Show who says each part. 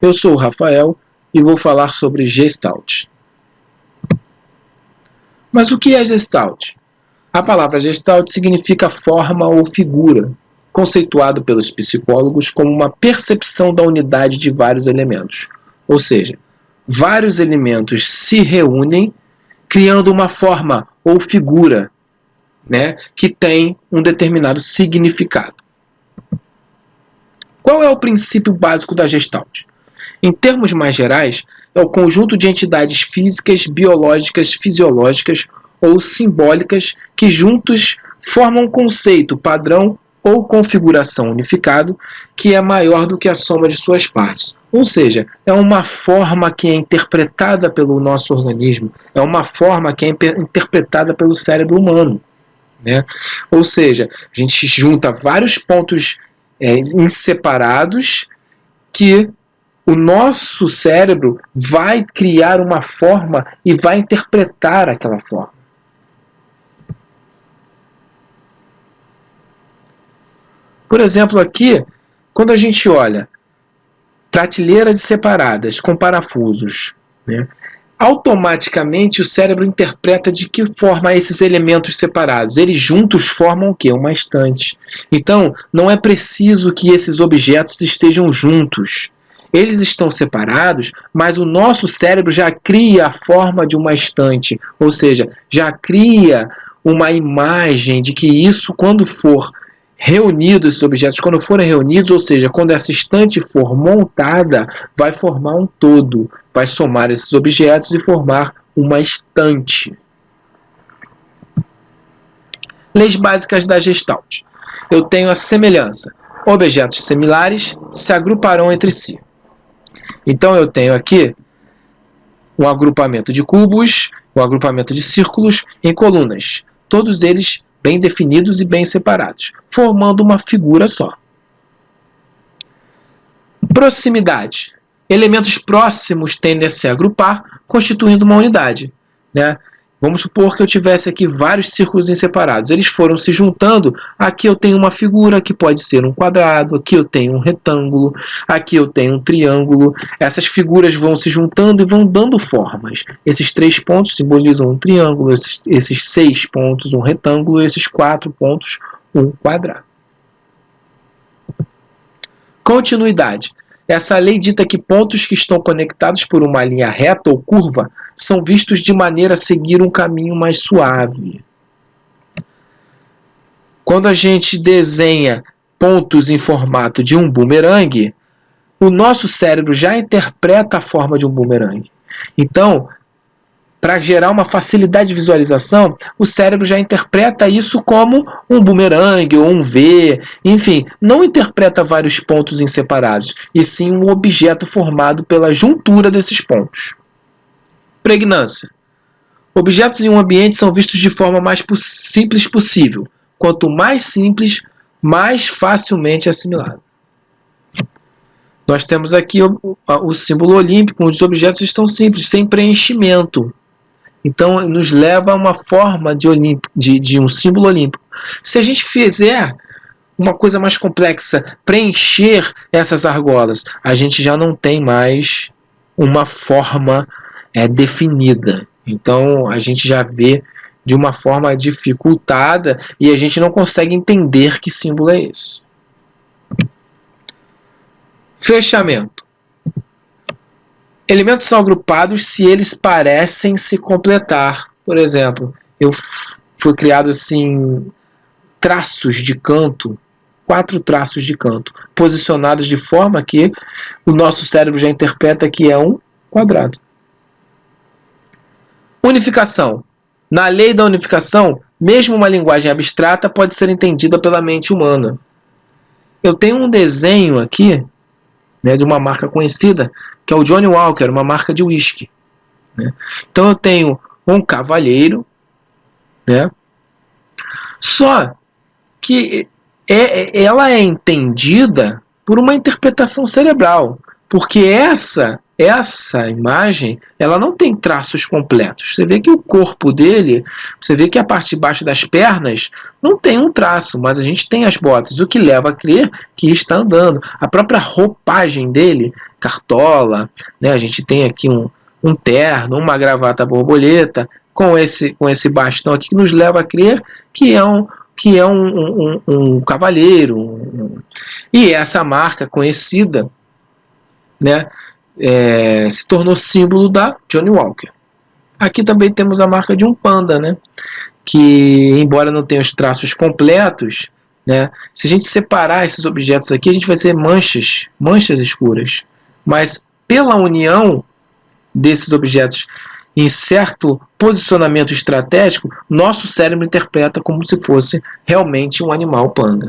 Speaker 1: Eu sou o Rafael e vou falar sobre Gestalt. Mas o que é Gestalt? A palavra Gestalt significa forma ou figura, conceituado pelos psicólogos como uma percepção da unidade de vários elementos. Ou seja, vários elementos se reúnem criando uma forma ou figura, né, que tem um determinado significado. Qual é o princípio básico da Gestalt? Em termos mais gerais, é o conjunto de entidades físicas, biológicas, fisiológicas ou simbólicas que juntos formam um conceito, padrão ou configuração unificado que é maior do que a soma de suas partes. Ou seja, é uma forma que é interpretada pelo nosso organismo, é uma forma que é interpretada pelo cérebro humano, né? Ou seja, a gente junta vários pontos inseparados que o nosso cérebro vai criar uma forma e vai interpretar aquela forma. Por exemplo, aqui, quando a gente olha prateleiras separadas com parafusos, né, automaticamente o cérebro interpreta de que forma esses elementos separados. Eles juntos formam o quê? Uma estante. Então, não é preciso que esses objetos estejam juntos. Eles estão separados, mas o nosso cérebro já cria a forma de uma estante, ou seja, já cria uma imagem de que isso, quando for reunido, esses objetos, quando forem reunidos, ou seja, quando essa estante for montada, vai formar um todo, vai somar esses objetos e formar uma estante. Leis básicas da Gestalt. Eu tenho a semelhança. Objetos similares se agruparão entre si. Então eu tenho aqui um agrupamento de cubos, um agrupamento de círculos em colunas. Todos eles bem definidos e bem separados, formando uma figura só. Proximidade. Elementos próximos tendem a se agrupar, constituindo uma unidade, né? Vamos supor que eu tivesse aqui vários círculos separados. Eles foram se juntando. Aqui eu tenho uma figura que pode ser um quadrado. Aqui eu tenho um retângulo. Aqui eu tenho um triângulo. Essas figuras vão se juntando e vão dando formas. Esses 3 pontos simbolizam um triângulo. Esses 6 pontos, um retângulo. Esses 4 pontos, um quadrado. Continuidade. Essa lei dita que pontos que estão conectados por uma linha reta ou curva são vistos de maneira a seguir um caminho mais suave. Quando a gente desenha pontos em formato de um bumerangue, o nosso cérebro já interpreta a forma de um bumerangue. Então, para gerar uma facilidade de visualização, o cérebro já interpreta isso como um bumerangue ou um V, enfim, não interpreta vários pontos separados, e sim um objeto formado pela juntura desses pontos. Pregnância. Objetos em um ambiente são vistos de forma mais simples possível. Quanto mais simples, mais facilmente assimilado. Nós temos aqui o símbolo olímpico, onde os objetos estão simples, sem preenchimento. Então, nos leva a uma forma de um símbolo olímpico. Se a gente fizer uma coisa mais complexa, preencher essas argolas, a gente já não tem mais uma forma definida. Então, a gente já vê de uma forma dificultada e a gente não consegue entender que símbolo é esse. Fechamento. Elementos são agrupados se eles parecem se completar. Por exemplo, foi criado assim traços de canto, 4 traços de canto, posicionados de forma que o nosso cérebro já interpreta que é um quadrado. Unificação. Na lei da unificação, mesmo uma linguagem abstrata pode ser entendida pela mente humana. Eu tenho um desenho aqui, né, de uma marca conhecida, que é o Johnnie Walker, uma marca de whisky, né? Então eu tenho um cavalheiro, né? Só que ela é entendida por uma interpretação cerebral, porque essa imagem, ela não tem traços completos. Você vê que o corpo dele, você vê que a parte de baixo das pernas não tem um traço, mas a gente tem as botas, o que leva a crer que está andando. A própria roupagem dele cartola, né? A gente tem aqui um terno, uma gravata borboleta, com esse bastão aqui que nos leva a crer que é um cavalheiro. E essa marca conhecida, né, se tornou símbolo da Johnnie Walker. Aqui também temos a marca de um panda, né, que, embora não tenha os traços completos, né, se a gente separar esses objetos aqui, a gente vai ter manchas escuras. Mas pela união desses objetos em certo posicionamento estratégico, nosso cérebro interpreta como se fosse realmente um animal panda.